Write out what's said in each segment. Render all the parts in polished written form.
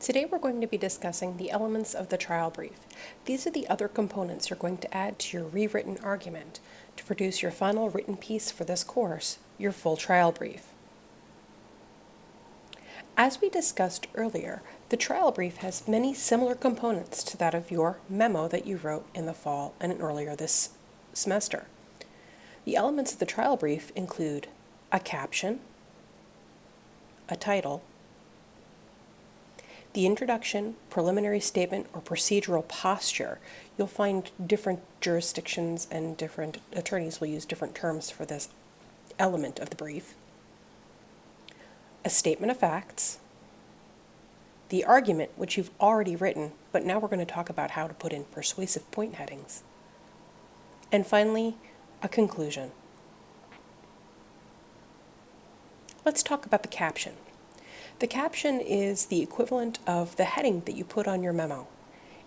Today we're going to be discussing the elements of the trial brief. These are the other components you're going to add to your rewritten argument to produce your final written piece for this course, your full trial brief. As we discussed earlier, the trial brief has many similar components to that of your memo that you wrote in the fall and earlier this semester. The elements of the trial brief include a caption, a title, the introduction, preliminary statement, or procedural posture. You'll find different jurisdictions and different attorneys will use different terms for this element of the brief. A statement of facts, the argument, which you've already written, but now we're going to talk about how to put in persuasive point headings. And finally, a conclusion. Let's talk about the caption. The caption is the equivalent of the heading that you put on your memo.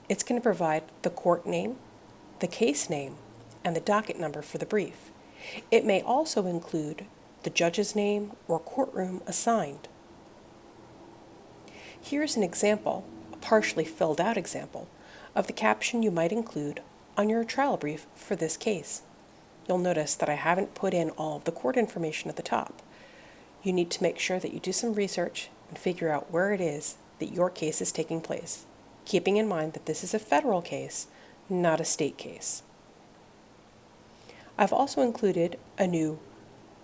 It's going to provide the court name, the case name, and the docket number for the brief. It may also include the judge's name or courtroom assigned. Here's an example, a partially filled out example, of the caption you might include on your trial brief for this case. You'll notice that I haven't put in all of the court information at the top. You need to make sure that you do some research and figure out where it is that your case is taking place, keeping in mind that this is a federal case, not a state case. I've also included a new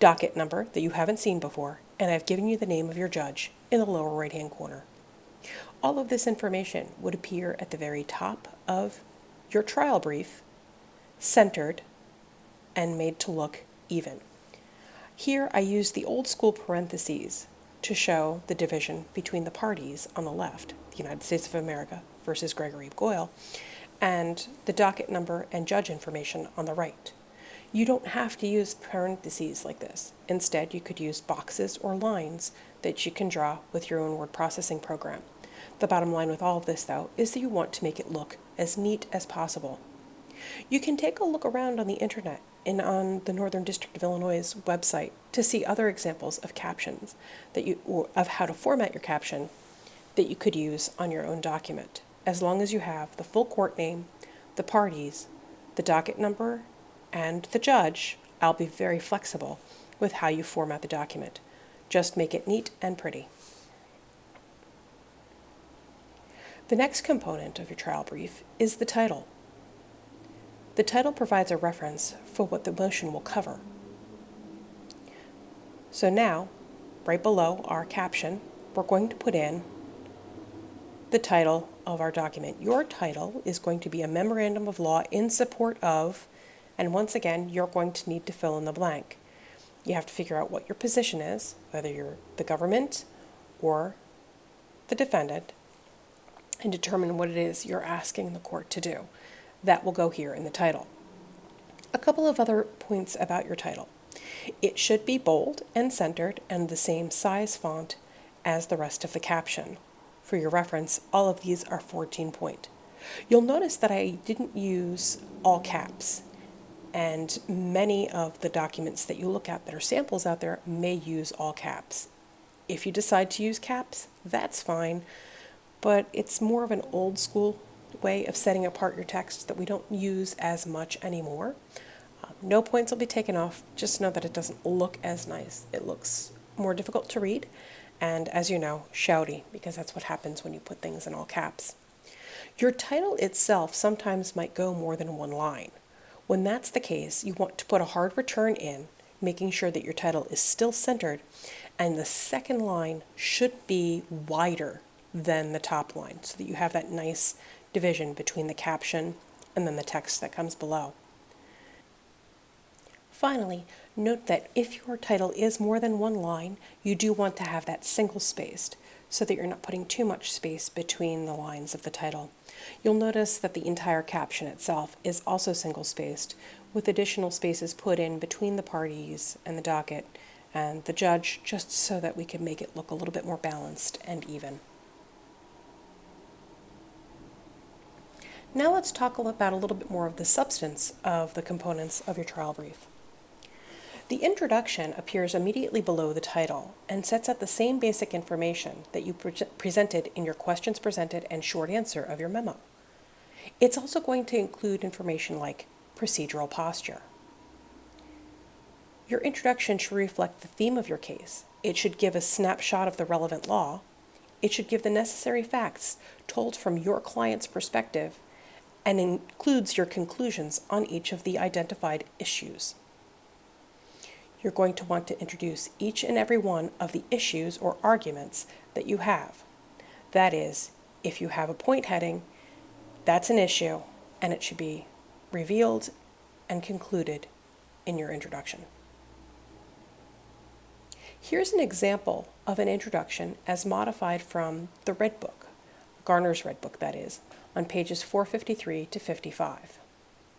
docket number that you haven't seen before, and I've given you the name of your judge in the lower right-hand corner. All of this information would appear at the very top of your trial brief, centered and made to look even. Here I use the old school parentheses to show the division between the parties on the left, the United States of America versus Gregory Goyle, and the docket number and judge information on the right. You don't have to use parentheses like this. Instead, you could use boxes or lines that you can draw with your own word processing program. The bottom line with all of this, though, is that you want to make it look as neat as possible. You can take a look around on the internet and on the Northern District of Illinois' website to see other examples of captions or of how to format your caption that you could use on your own document, as long as you have the full court name, the parties, the docket number, and the judge. I'll be very flexible with how you format the document. Just make it neat and pretty. The next component of your trial brief is the title. The title provides a reference for what the motion will cover. So now, right below our caption, we're going to put in the title of our document. Your title is going to be a memorandum of law in support of, and once again, you're going to need to fill in the blank. You have to figure out what your position is, whether you're the government or the defendant, and determine what it is you're asking the court to do. That will go here in the title. A couple of other points about your title. It should be bold and centered and the same size font as the rest of the caption. For your reference, all of these are 14 point. You'll notice that I didn't use all caps, and many of the documents that you look at that are samples out there may use all caps. If you decide to use caps, that's fine, but it's more of an old school way of setting apart your text that we don't use as much anymore. No points will be taken off. Just know that it doesn't look as nice. It looks more difficult to read, and as you know, shouty, because that's what happens when you put things in all caps. Your title itself sometimes might go more than one line. When that's the case, you want to put a hard return in, making sure that your title is still centered, and the second line should be wider than the top line, so that you have that nice division between the caption and then the text that comes below. Finally, note that if your title is more than one line, you do want to have that single-spaced so that you're not putting too much space between the lines of the title. You'll notice that the entire caption itself is also single-spaced, with additional spaces put in between the parties and the docket and the judge, just so that we can make it look a little bit more balanced and even. Now let's talk about a little bit more of the substance of the components of your trial brief. The introduction appears immediately below the title and sets out the same basic information that you presented in your questions presented and short answer of your memo. It's also going to include information like procedural posture. Your introduction should reflect the theme of your case. It should give a snapshot of the relevant law. It should give the necessary facts told from your client's perspective and includes your conclusions on each of the identified issues. You're going to want to introduce each and every one of the issues or arguments that you have. That is, if you have a point heading, that's an issue, and it should be revealed and concluded in your introduction. Here's an example of an introduction as modified from the Red Book, Garner's Red Book that is, on pages 453 to 55.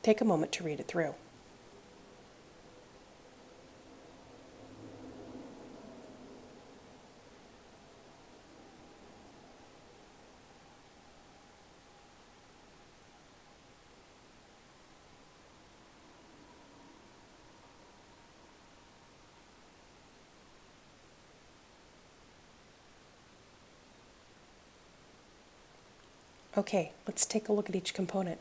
Take a moment to read it through. Okay, let's take a look at each component.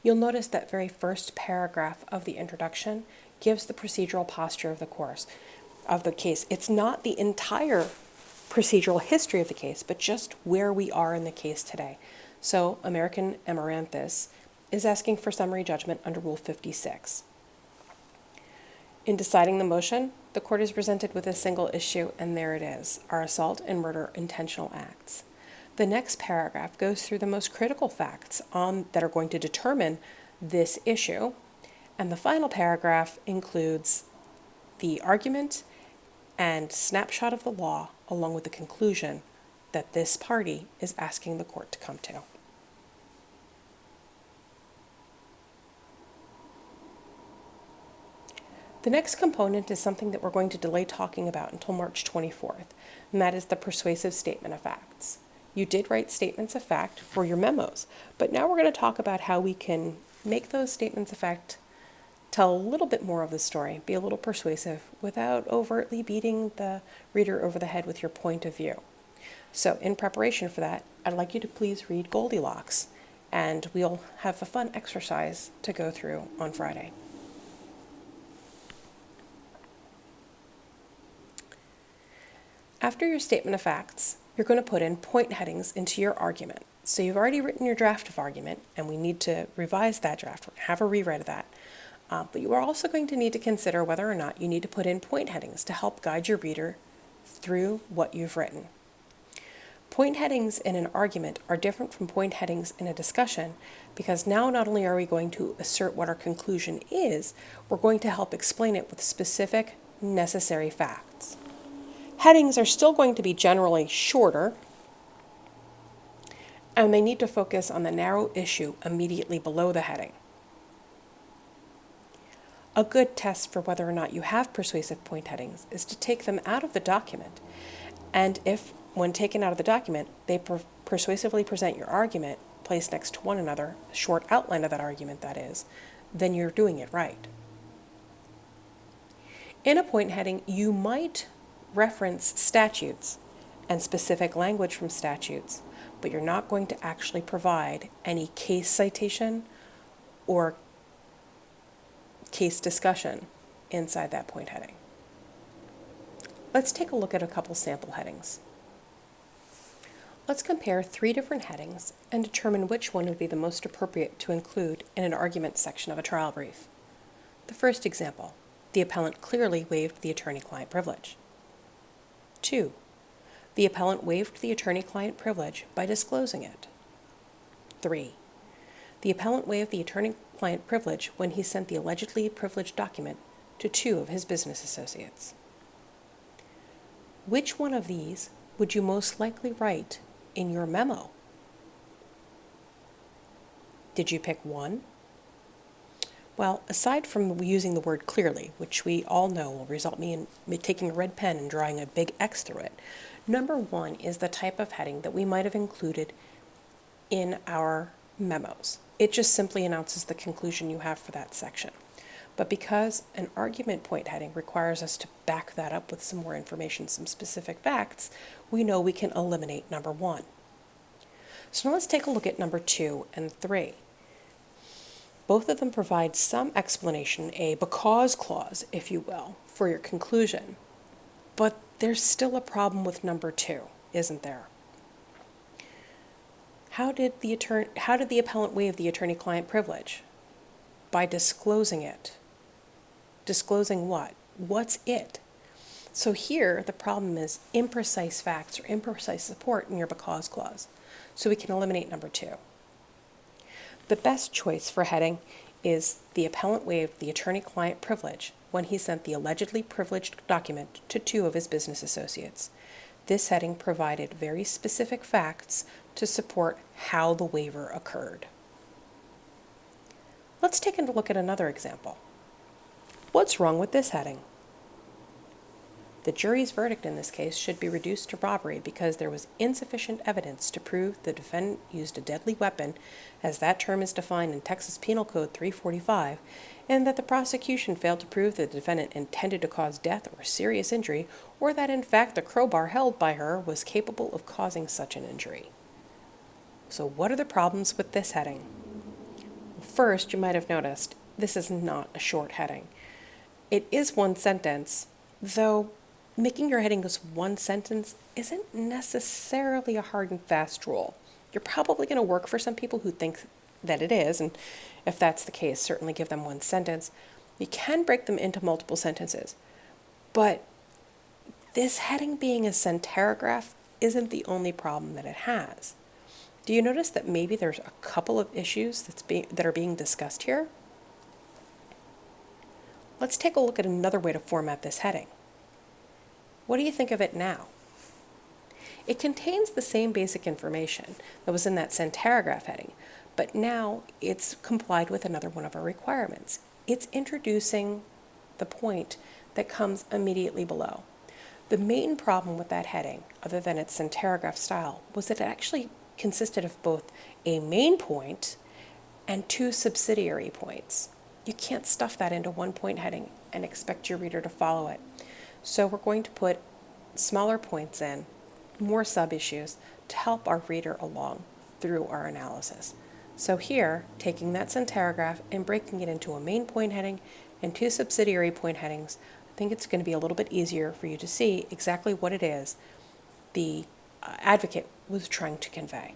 You'll notice that very first paragraph of the introduction gives the procedural posture of the case. It's not the entire procedural history of the case, but just where we are in the case today. So American Amaranthus is asking for summary judgment under Rule 56. In deciding the motion, the court is presented with a single issue, and there it is, our assault and murder intentional acts. The next paragraph goes through the most critical facts that are going to determine this issue, and the final paragraph includes the argument and snapshot of the law along with the conclusion that this party is asking the court to come to. The next component is something that we're going to delay talking about until March 24th, and that is the persuasive statement of facts. You did write statements of fact for your memos, but now we're going to talk about how we can make those statements of fact tell a little bit more of the story, be a little persuasive without overtly beating the reader over the head with your point of view. So in preparation for that, I'd like you to please read Goldilocks, and we'll have a fun exercise to go through on Friday. After your statement of facts, you're going to put in point headings into your argument. So you've already written your draft of argument, and we need to revise that draft, have a rewrite of that. But you are also going to need to consider whether or not you need to put in point headings to help guide your reader through what you've written. Point headings in an argument are different from point headings in a discussion because now not only are we going to assert what our conclusion is, we're going to help explain it with specific, necessary facts. Headings are still going to be generally shorter, and they need to focus on the narrow issue immediately below the heading. A good test for whether or not you have persuasive point headings is to take them out of the document, and if, when taken out of the document, they persuasively present your argument placed next to one another, a short outline of that argument that is, then you're doing it right. In a point heading, you might reference statutes and specific language from statutes, but you're not going to actually provide any case citation or case discussion inside that point heading. Let's take a look at a couple sample headings. Let's compare 3 different headings and determine which one would be the most appropriate to include in an argument section of a trial brief. The first example, the appellant clearly waived the attorney-client privilege. 2. The appellant waived the attorney-client privilege by disclosing it. 3. The appellant waived the attorney-client privilege when he sent the allegedly privileged document to 2 of his business associates. Which one of these would you most likely write in your memo? Did you pick one? Well, aside from using the word clearly, which we all know will result in me taking a red pen and drawing a big X through it, number 1 is the type of heading that we might have included in our memos. It just simply announces the conclusion you have for that section. But because an argument point heading requires us to back that up with some more information, some specific facts, we know we can eliminate number 1. So now let's take a look at number 2 and 3. Both of them provide some explanation, a because clause, if you will, for your conclusion. But there's still a problem with number 2, isn't there? How did the appellant waive the attorney-client privilege? By disclosing it. Disclosing what? What's it? So here, the problem is imprecise facts or imprecise support in your because clause. So we can eliminate number 2. The best choice for heading is the appellant waived the attorney-client privilege when he sent the allegedly privileged document to 2 of his business associates. This heading provided very specific facts to support how the waiver occurred. Let's take a look at another example. What's wrong with this heading? The jury's verdict in this case should be reduced to robbery because there was insufficient evidence to prove the defendant used a deadly weapon, as that term is defined in Texas Penal Code 345, and that the prosecution failed to prove that the defendant intended to cause death or serious injury, or that in fact the crowbar held by her was capable of causing such an injury. So what are the problems with this heading? First, you might have noticed, this is not a short heading. It is 1 sentence, though making your heading just 1 sentence isn't necessarily a hard and fast rule. You're probably going to work for some people who think that it is, and if that's the case, certainly give them 1 sentence. You can break them into multiple sentences, but this heading being a centaragraph isn't the only problem that it has. Do you notice that maybe there's a couple of issues that are being discussed here? Let's take a look at another way to format this heading. What do you think of it now? It contains the same basic information that was in that centaragraph heading, but now it's complied with another one of our requirements. It's introducing the point that comes immediately below. The main problem with that heading, other than its centaragraph style, was that it actually consisted of both a main point and 2 subsidiary points. You can't stuff that into 1 point heading and expect your reader to follow it. So we're going to put smaller points in, more sub-issues, to help our reader along through our analysis. So here, taking that centaragraph and breaking it into a main point heading and 2 subsidiary point headings, I think it's going to be a little bit easier for you to see exactly what it is the advocate was trying to convey.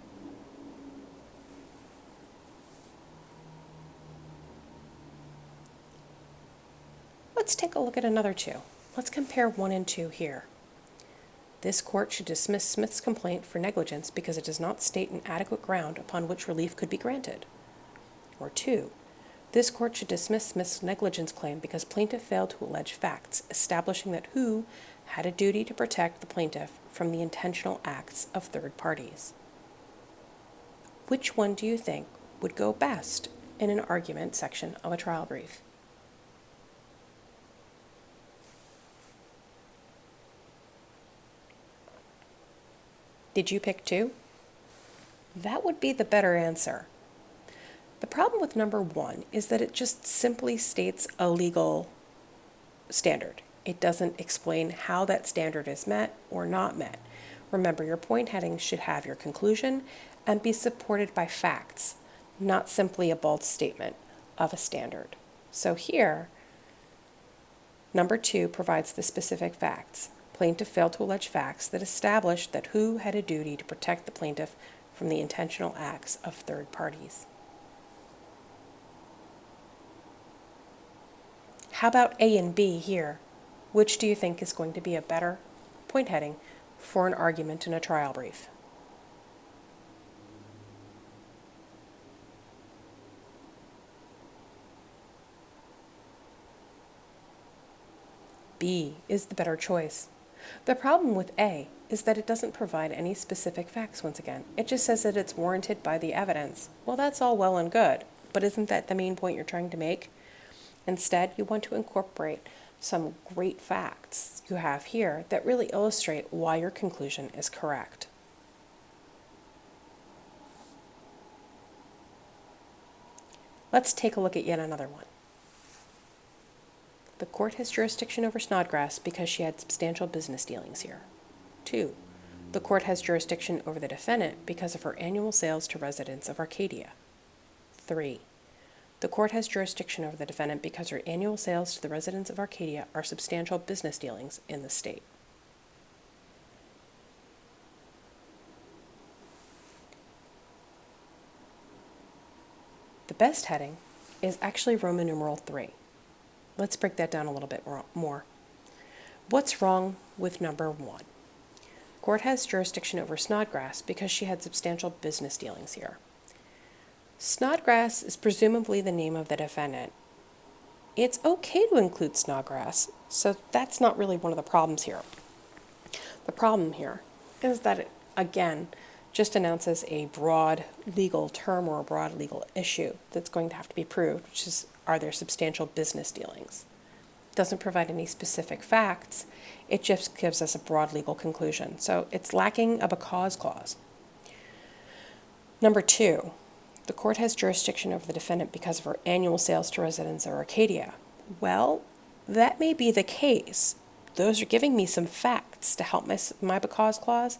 Let's take a look at another 2. Let's compare 1 and 2 here. This court should dismiss Smith's complaint for negligence because it does not state an adequate ground upon which relief could be granted. Or 2. This court should dismiss Smith's negligence claim because plaintiff failed to allege facts establishing that who had a duty to protect the plaintiff from the intentional acts of third parties. Which one do you think would go best in an argument section of a trial brief? Did you pick 2? That would be the better answer. The problem with number 1 is that it just simply states a legal standard. It doesn't explain how that standard is met or not met. Remember, your point headings should have your conclusion and be supported by facts, not simply a bald statement of a standard. So here, number 2 provides the specific facts. Plaintiff failed to allege facts that established that who had a duty to protect the plaintiff from the intentional acts of third parties. How about A and B here? Which do you think is going to be a better point heading for an argument in a trial brief? B is the better choice. The problem with A is that it doesn't provide any specific facts once again. It just says that it's warranted by the evidence. Well, that's all well and good, but isn't that the main point you're trying to make? Instead, you want to incorporate some great facts you have here that really illustrate why your conclusion is correct. Let's take a look at yet another one. The court has jurisdiction over Snodgrass because she had substantial business dealings here. 2. The court has jurisdiction over the defendant because of her annual sales to residents of Arcadia. 3. The court has jurisdiction over the defendant because her annual sales to the residents of Arcadia are substantial business dealings in the state. The best heading is actually Roman numeral 3. Let's break that down a little bit more. What's wrong with number 1? Court has jurisdiction over Snodgrass because she had substantial business dealings here. Snodgrass is presumably the name of the defendant. It's okay to include Snodgrass, so that's not really one of the problems here. The problem here is that it, again, just announces a broad legal term or a broad legal issue that's going to have to be proved, which is, are there substantial business dealings? It doesn't provide any specific facts. It just gives us a broad legal conclusion. So it's lacking of a cause clause. Number 2, the court has jurisdiction over the defendant because of her annual sales to residents of Arcadia. Well, that may be the case. Those are giving me some facts to help my because clause,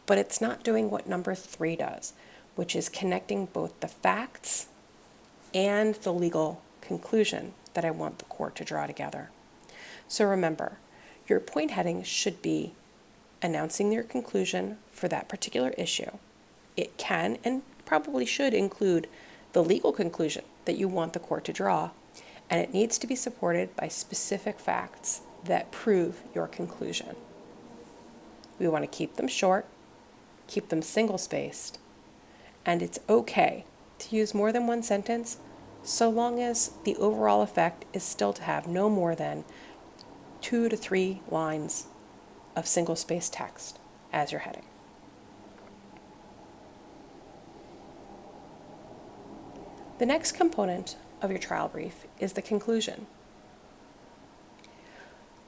but it's not doing what number 3 does, which is connecting both the facts and the legal conclusion that I want the court to draw together. So remember, your point heading should be announcing your conclusion for that particular issue. It can and probably should include the legal conclusion that you want the court to draw, and it needs to be supported by specific facts that prove your conclusion. We want to keep them short, keep them single-spaced, and it's okay to use more than one sentence so long as the overall effect is still to have no more than 2 to 3 lines of single-spaced text as your heading. The next component of your trial brief is the conclusion.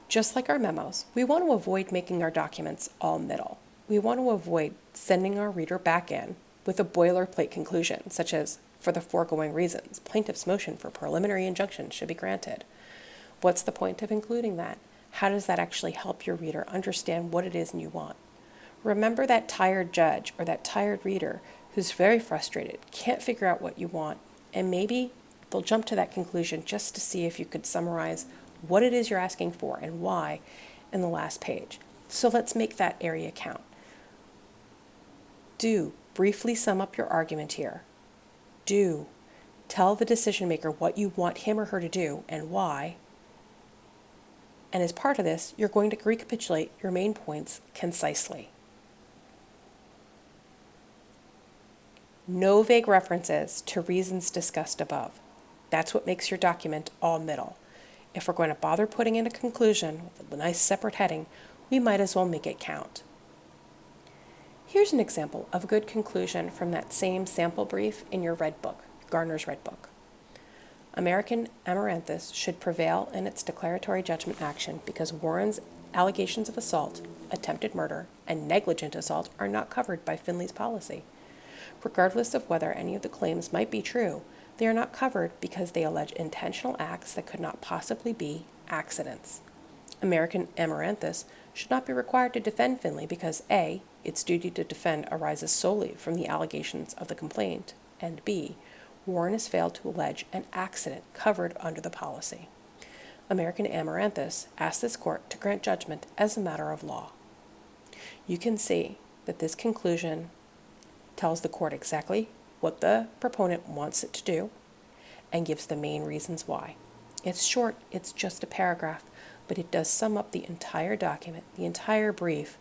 Just like our memos, we want to avoid making our documents all middle. We want to avoid sending our reader back in with a boilerplate conclusion, such as, for the foregoing reasons, plaintiff's motion for preliminary injunction should be granted. What's the point of including that? How does that actually help your reader understand what it is you want? Remember that tired judge or that tired reader who's very frustrated, can't figure out what you want, and maybe they'll jump to that conclusion just to see if you could summarize what it is you're asking for and why in the last page. So let's make that area count. Do briefly sum up your argument here. Do tell the decision maker what you want him or her to do and why. And as part of this, you're going to recapitulate your main points concisely. No vague references to reasons discussed above. That's what makes your document all middle. If we're going to bother putting in a conclusion with a nice separate heading, we might as well make it count. Here's an example of a good conclusion from that same sample brief in your Red Book, Garner's Red Book. American Amaranthus should prevail in its declaratory judgment action because Warren's allegations of assault, attempted murder, and negligent assault are not covered by Finley's policy. Regardless of whether any of the claims might be true, they are not covered because they allege intentional acts that could not possibly be accidents. American Amaranthus should not be required to defend Finley because A, its duty to defend arises solely from the allegations of the complaint, and B, Warren has failed to allege an accident covered under the policy. American Amaranthus asks this court to grant judgment as a matter of law. You can see that this conclusion tells the court exactly what the proponent wants it to do and gives the main reasons why. It's short, it's just a paragraph, but it does sum up the entire document, the entire brief,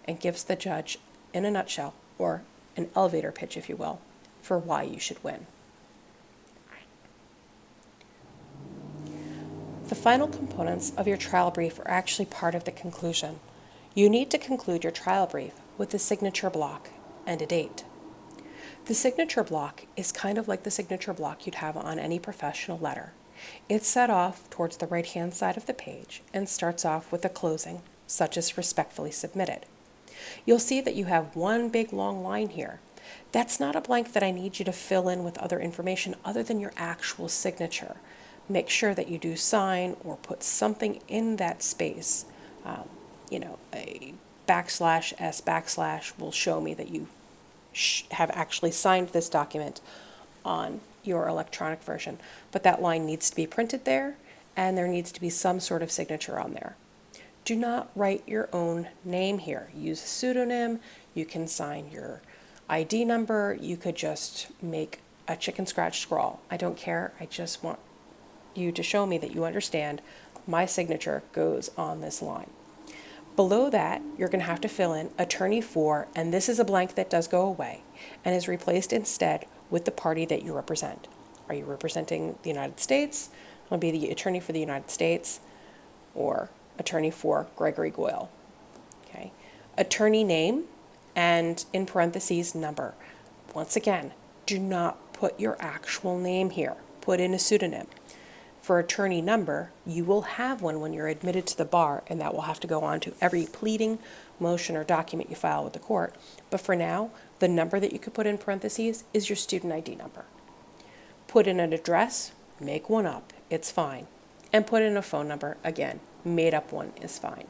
and gives the judge, in a nutshell, or an elevator pitch, if you will, for why you should win. The final components of your trial brief are actually part of the conclusion. You need to conclude your trial brief with a signature block and a date. The signature block is kind of like the signature block you'd have on any professional letter. It's set off towards the right-hand side of the page and starts off with a closing, such as respectfully submitted. You'll see that you have one big long line here. That's not a blank that I need you to fill in with other information other than your actual signature. make sure that you do sign or put something in that space. A \S will show me that you have actually signed this document on your electronic version. But that line needs to be printed there, and there needs to be some sort of signature on there. Do not write your own name here. Use a pseudonym. You can sign your ID number. You could just make a chicken scratch scrawl. I don't care. I just want you to show me that you understand my signature goes on this line. Below that, you're going to have to fill in attorney for, and this is a blank that does go away and is replaced instead with the party that you represent. Are you representing the United States? I'll be the attorney for the United States, or attorney for Gregory Goyle. Okay. Attorney name and in parentheses number. Once again, do not put your actual name here. Put in a pseudonym. For attorney number, you will have one when you're admitted to the bar, and that will have to go on to every pleading, motion, or document you file with the court. But for now, the number that you could put in parentheses is your student ID number. Put in an address, make one up, it's fine. And put in a phone number, again, made up one is fine.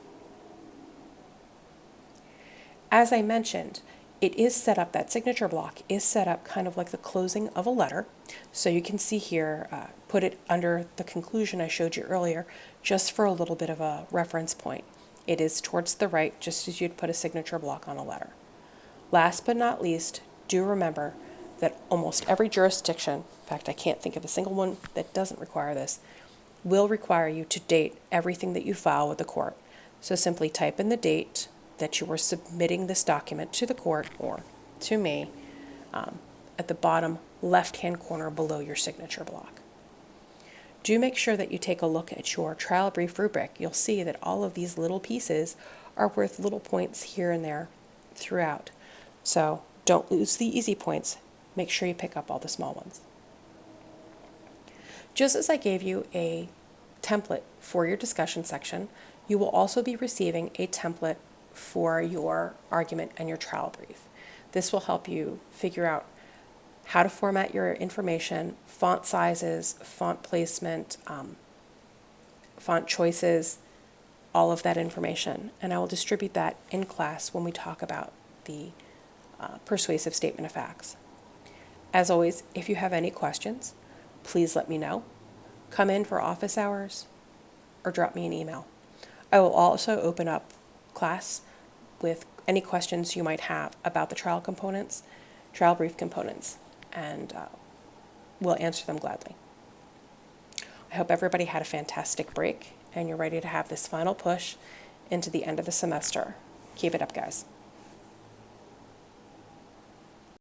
As I mentioned, it is set up, that signature block is set up kind of like the closing of a letter. So you can see here, put it under the conclusion I showed you earlier, just for a little bit of a reference point. It is towards the right, just as you'd put a signature block on a letter. Last but not least, do remember that almost every jurisdiction, in fact, I can't think of a single one that doesn't require this, will require you to date everything that you file with the court. So simply type in the date that you were submitting this document to the court or to me at the bottom left-hand corner below your signature block. Do make sure that you take a look at your trial brief rubric. You'll see that all of these little pieces are worth little points here and there throughout. So don't lose the easy points. Make sure you pick up all the small ones. Just as I gave you a template for your discussion section, you will also be receiving a template for your argument and your trial brief. This will help you figure out how to format your information, font sizes, font placement, font choices, all of that information. And I will distribute that in class when we talk about the persuasive statement of facts. As always, if you have any questions, please let me know. Come in for office hours or drop me an email. I will also open up class with any questions you might have about the trial components, trial brief components, and we'll answer them gladly. I hope everybody had a fantastic break and you're ready to have this final push into the end of the semester. Keep it up, guys.